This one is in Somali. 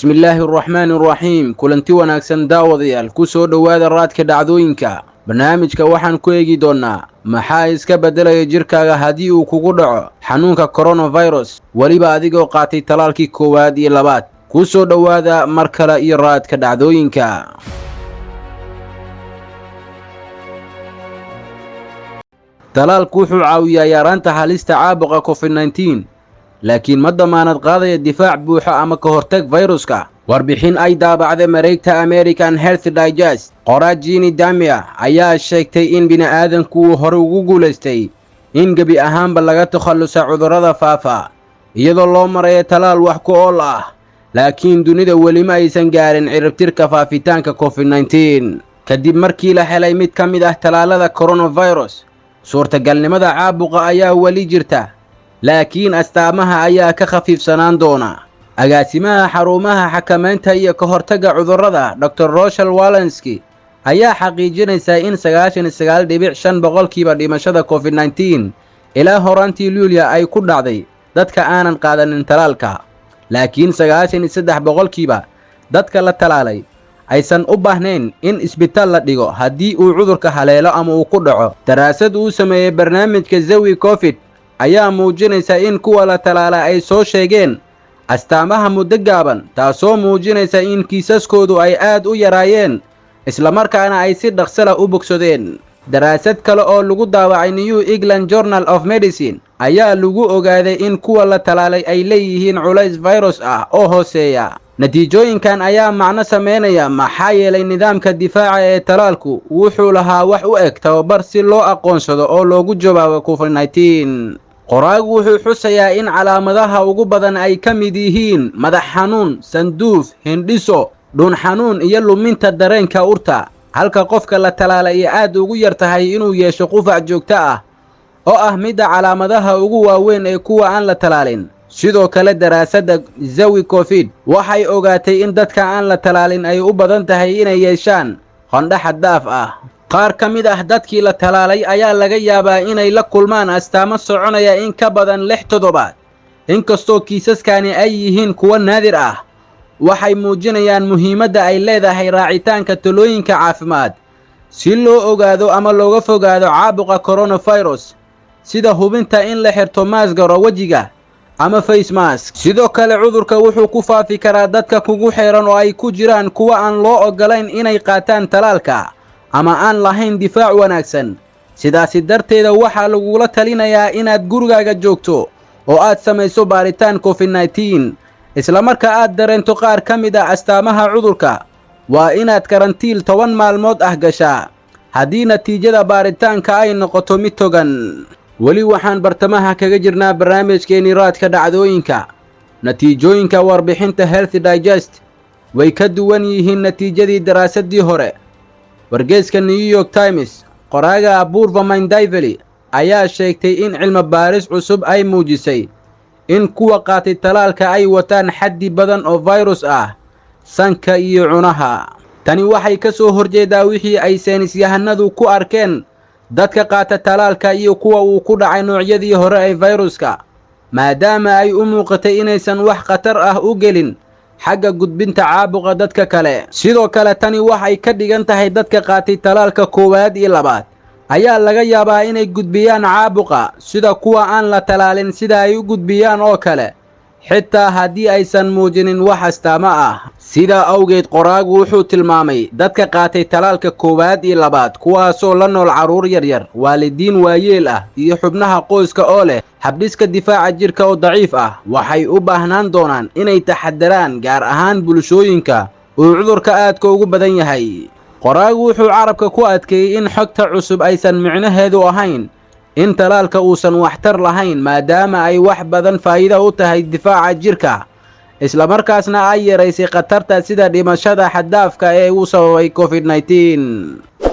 bismillaahi araxmaani araxiim kulanti wanaagsan daawadayaal ku soo dhowaada raadka dhacdooyinka barnaamijka waxaan ku eegi doonnaa maxaa iska beddelaya jirkaaga haddii uu kugu dhaco xanuunka koronafirus weliba adigoo qaatay talaalkii koowaad iyo labaad ku soo dhowaada mar kale iyo raadka dhacdooyinka. talaalku wuxuu caawiyaa yaraanta halista caabuqa covid-19 laakiin ma damaanad qaadaya difaac buuxo ama ka hortag fayruska. warbixin ay daabacday mareegta American Health Digest qoraa Jeannie Damia ayaa sheegtay in bini'aadanku uu hore ugu guulaystay in gebi ahaanba laga takhallusa cudurrada faafa iyadoo loo marayo talaal wax ku ool ah, laakiin dunida weli ma aysan gaarin ciribtirka faafitaanka covid-19 kadib markii la helay mid ka mid ah talaalada coronavirus. suurtagalnimada caabuqa ayaa weli jirta, laakiin astaamaha ayaa ka khafiifsanaan doona. agaasimaha xarumaha xakamaynta iyo ka hortagga cudurrada Dr. Rochelle Walensky ayaa xaqiijinaysa in 99.5% dhimashada covid-19 ilaa horaantii Luulyo ay ku dhacday dadka aanan qaadanin talaalka, laakiin 93% dadka la talaalay aysan u baahnayn in isbitaal la dhigo haddii uu cudurka haleelo ama uu ku dhaco. daraasad uu sameeyey barnaamijka Zawi Covid ayaa muujinaysa in kuwa la talaalay ay soo sheegeen astaamaha muddo gaaban, taasoo muujinaysa in kiisaskoodu ay aad u yaraayeen islamarkaana ay si dhaqso leh u bogsadeen. daraasad kale oo lagu daawacay New England Journal of Medicine ayaa lagu ogaaday in kuwa la talaalay ay leeyihiin culays virus ah oo hooseeya. natiijooyinkan ayaa macno sameynaya maxaa yeelay nidaamka difaaca ee talaalku wuxuu lahaa wax u eg tababar si loo aqoonsado oo loogu jawaabo covid-19. qoraagu wuxuu xusayaa in calaamadaha ugu badan ay ka mid yihiin madax xanuun, sanduuf, hindhiso, dhuun xanuun iyo luminta dareenka urta, halka qofka la talaalay ay aad ugu yar tahay inuu yeesho qufac joogto ah oo ah midda calaamadaha ugu waaweyn ee kuwa aan la talaalin. sidoo kale daraasadda Zawi Covid waxay ogaatay in dadka aan la talaalin ay u badan tahay inay yeeshaan qandho xad dhaaf ah. qaar ka mid ah dadkii la talaalay ayaa laga yaabaa inay la kulmaan astaamo soconaya in ka badan 6 toddobaad. inkastoo kiisaskani ay yihiin kuwo naadir ah, waxay muujinayaan muhiimadda ay leedahay raacitaanka talooyinka caafimaad si loo ogaado ama looga fogaado caabuqa coronavirus, sida hubinta in la xirto maaskaro wejiga ama face mask. sidoo kale cudurka wuxuu ku faafi karaa dadka kugu xeeran oo ay ku jiraan kuwa aan loo ogolayn inay qaataan talaalka ama aan lahayn difaac wanaagsan. sidaasi darteeda waxaa lagula talinayaa inaad gurigaaga joogto oo aad samayso baaritaan covid-19 isla marka aad dareento qaar ka mid ah astaamaha cudurka. waa inaad karantiil 10 maalmood ah gashaa haddii natiijada baaritaanka ay noqoto mid togan. weli waxaan bartamaha kaga jirnaa barnaamijkeennii raadka dhacdooyinka. natiijooyinka warbixinta Health Digest way ka duwan yihiin natiijadii daraasaddii hore. wargeyska New York Times qoraaga Apoorva Mandaveli ayaa sheegtay in cilmi baaris cusub ay muujisay in kuwa qaatay talaalka ay wataan xaddi badan oo virus ah sanka iyo cunaha. tani waxay ka soo horjeedaa wixii ay saynisyahanadu ku arkeen dadka qaata talaalka iyo kuwa uu ku dhacay noocyadii hore ee viruska, maadaama ay u muuqatay inaysan wax khatar ah u gelin xagga gudbinta caabuqa dadka kale. sidoo kale tani waxay ka dhigan tahay dadka qaatay talaalka koowaad iyo labaad ayaa laga yaabaa inay gudbiyaan caabuqa sida kuwa aan la talaalin sida ay u gudbiyaan oo kale, xitaa haddii aysan muujinin wax astaamo ah. sidaa awgeed qoraagu wuxuu tilmaamay dadka qaatay talaalka koowaad iyo labaad kuwaasoo la nool carruur yaryar, waalidiin waayeel ah iyo xubnaha qoyska oo leh habdhiska difaaca jirka oo daciif ah waxay u baahnaan doonaan inay taxadaraan, gaar ahaan bulshooyinka uu cudurka aadka ugu badan yahay. qoraagu wuxuu carabka ku adkeeyey in xogta cusub aysan micnaheedu ahayn in talaalka uusan waxtar lahayn, maadaama ay wax badan faa'iido u tahay difaaca jirka islamarkaasna ay yaraysay khatarta sida dhimashada xad dhaafka ee uu sababay covid-19.